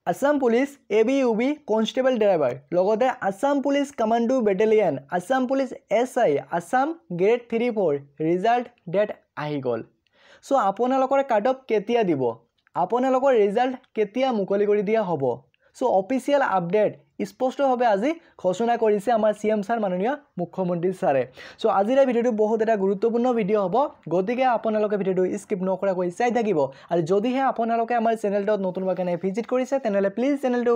Assam police ABUB constable driver লগতে Assam police commando battalion Assam police SI Assam grade 3-4 result date আহি গ'ল so আপোনালোকৰ cut off কেতিয়া দিব আপোনালোকৰ ৰিজাল্ট কেতিয়া মুকলি কৰি দিয়া হ'ব সো অফিচিয়েল আপডেট স্পষ্টভাৱে আজি ঘোষণা কৰিছে আমাৰ CM স্যাৰ মাননীয় মুখ্যমন্ত্ৰী স্যাৰে সো আজিৰ এই ভিডিওটো বহুত এটা গুৰুত্বপূৰ্ণ ভিডিও হ'ব গতিকে আপোনালোকে ভিডিওটো স্কিপ নকৰাকৈ চাই থাকিব আৰু যদিহে আপোনালোকে আমাৰ চেনেলটোত নতুনকৈ ভিজিট কৰিছে তেনেহলে প্লিজ চেনেলটো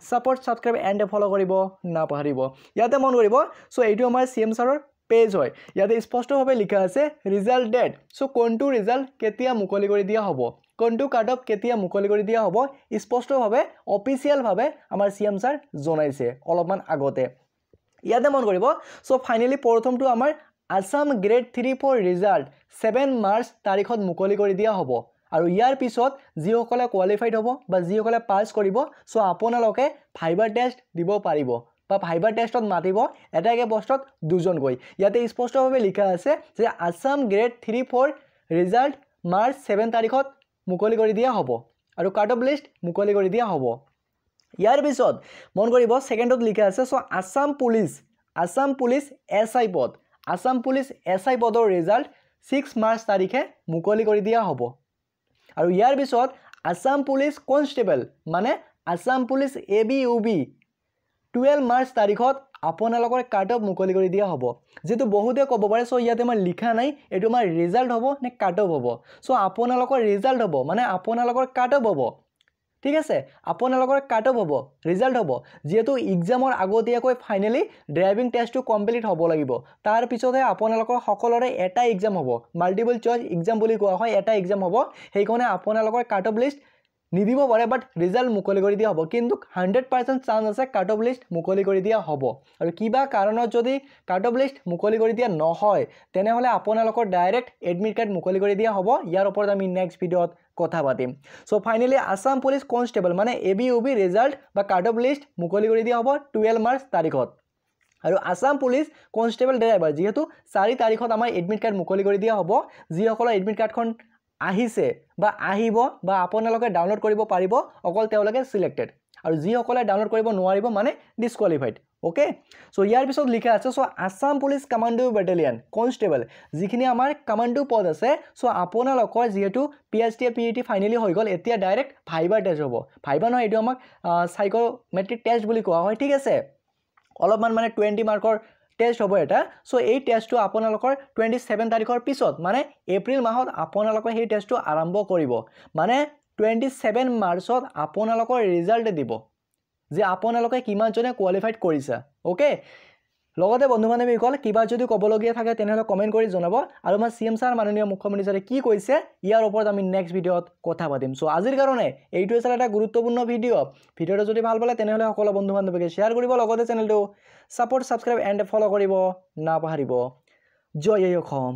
সাপোৰ্ট সাবস্ক্ৰাইব এণ্ড ফলো কৰিব নাপাহৰিব ইয়াতে মন কৰিব সো এইটো আমাৰ CM স্যাৰৰ পেজ হয় ইয়াতে স্পষ্টভাৱে লিখা আছে ৰিজাল্ট ডেট সো কোনটো ৰিজাল্ট কেতিয়া মুকলি কৰি দিয়া হ'ব কোনটো কাট অফ কেতিয়া মুকলি কৰি দিয়া হ'ব স্পষ্টভাৱে অফিচিয়েল ভাৱে আমাৰ CM স্যাৰ জনাইছে অলপমান আগতে ইয়াতে মন কৰিব সো ফাইনালি প্ৰথমটো আমাৰ আসাম গ্ৰেড 3-4 ৰিজাল্ট 7 মাৰ্চ তাৰিখত মুকলি কৰি দিয়া হ'ব আৰু ইয়াৰ পিছত যিসকলে কোৱালিফাইড হ'ব বা যিসকলে পাছ কৰিব সো আপোনালোকে ফাইবাৰ টেষ্ট দিব পাৰিব বা ফাইবাৰ টেষ্টত মাতিব এটাকে পোষ্টত দুজন গৈ ইয়াতে স্পষ্টভাৱে লিখা আছে যে আসাম গ্ৰেড 3-4 ৰিজাল্ট মাৰ্চ 7 তাৰিখত মুকলি কৰি দিয়া হ'ব আৰু কাট অফ লিষ্ট মুকলি কৰি দিয়া হ'ব ইয়াৰ পিছত মন কৰিব সেকেন্ডত লিখা আছে সো আসাম পুলিচ SI পদ আসাম পুলিচ SI পদৰ ৰিজাল্ট 6 মাৰ্চ তাৰিখে মুকলি কৰি দিয়া হ'ব আৰু ইয়াৰ পিছত আসাম পুলিচ কনষ্টেবল মানে আসাম পুলিচ ABUB 12 মাৰ্চ তাৰিখত আপোনালোকৰ কাট অফ মুকলি কৰি দিয়া হ'ব যেটো বহুতে ক'ব পাৰে সো ইয়াতে মই লিখা নাই এটো আমাৰ ৰিজাল্ট হ'ব নে কাট অফ হ'ব সো আপোনালোকৰ ৰিজাল্ট হ'ব মানে আপোনালোকৰ কাট অফ হ'ব ঠিক আছে আপোনালোকৰ কাট অফ হ'ব ৰিজাল্ট হ'ব যেটো এক্সামৰ আগতীয়াকৈ ফাইনালি ড্ৰাইভিং টেষ্টটো কমপ্লিট হ'ব লাগিব তাৰ পিছতহে আপোনালোকৰ সকলোৰে এটা এক্সাম হ'ব মাল্টিপল চইচ এক্সাম বুলি কোৱা হয় এটা এক্সাম হ'ব সেইকাৰণে আপোনালোকৰ কাট অফ লিষ্ট নিদিব পাৰে বাট ৰিজাল্ট মুকলি কৰি দিয়া হ'ব কিন্তু 100% চান্স আছে কাট অফ লিষ্ট মুকলি কৰি দিয়া হ'ব আৰু কিবা কাৰণত যদি কাট অফ লিষ্ট মুকলি কৰি দিয়া নহয় তেনেহলে আপোনালোকৰ ডাইৰেক্ট এডমিট কাৰ্ড মুকলি কৰি দিয়া হ'ব ইয়াৰ ওপৰত আমি নেক্সট ভিডিওত কথা পাতিম so finally Assam police constable মানে ABUB ৰিজাল্ট বা কাট অফ লিষ্ট মুকলি কৰি দিয়া হ'ব 12 মাৰ্চ তাৰিখত আৰু আসাম পুলিচ কনষ্টেবল ড্ৰাইভাৰ যেহেতু 4 তাৰিখত আমাৰ এডমিট কাৰ্ড মুকলি কৰি দিয়া হ'ব যিসকলৰ এডমিট কাৰ্ডখন আহিছে বা আহিব বা আপোনালোকে ডাউনলোড কৰিব পাৰিব অকল তেওঁলোকে সিলেক্টেড আৰু যিসকলে ডাউনলোড কৰিব নোৱাৰিব মানে ডিসকোৱালিফাইড ওকে সো ইয়াৰ পিছত লিখা আছে so Assam police commando battalion constable যিখিনি আমাৰ কমাণ্ডো পদ আছে সো আপোনালোকৰ যেহেতু PhD PET ফাইনালি হৈ গ'ল এতিয়া ডাইৰেক্ট ফাইবাৰ টেষ্ট হ'ব ফাইবাৰ নহয় এটো আমাক সাইকোমেট্ৰিক টেষ্ট বুলি কোৱা হয় ঠিক আছে অলপমান মানে 20 মাৰ্কৰ টেষ্ট হ'ব এটা সো এই টেষ্টটো আপোনালোকৰ 27 তাৰিখৰ পিছত মানে এপ্ৰিল মাহত আপোনালোকে এই টেষ্টটো আৰম্ভ কৰিব মানে 27 মাৰ্চত আপোনালোকৰ ৰিজাল্ট দিব যে আপোনালোকে কিমান জনে কোৱালিফাইড কৰিছে ওকে লগতে বন্ধু বান্ধৱীসকল কিবা যদি ক'বলগীয়া থাকে তেনেহলে কমেন্ট কৰি জনাব আৰু আমাৰ CM স্যাৰ মাননীয় মুখ্যমন্ত্ৰী স্যাৰে কি কৈছে ইয়াৰ ওপৰত আমি নেক্সট ভিডিওত কথা পাতিম সো আজিৰ কাৰণে এইটো আছিল এটা গুৰুত্বপূৰ্ণ ভিডিওটো যদি ভাল পালে তেনেহলে সকলো বন্ধু বান্ধৱীকে শেয়াৰ কৰিব লগতে চেনেলটো সাপোৰ্ট সাবস্ক্ৰাইব এণ্ড ফলো কৰিব নাপাহৰিব জয় অসম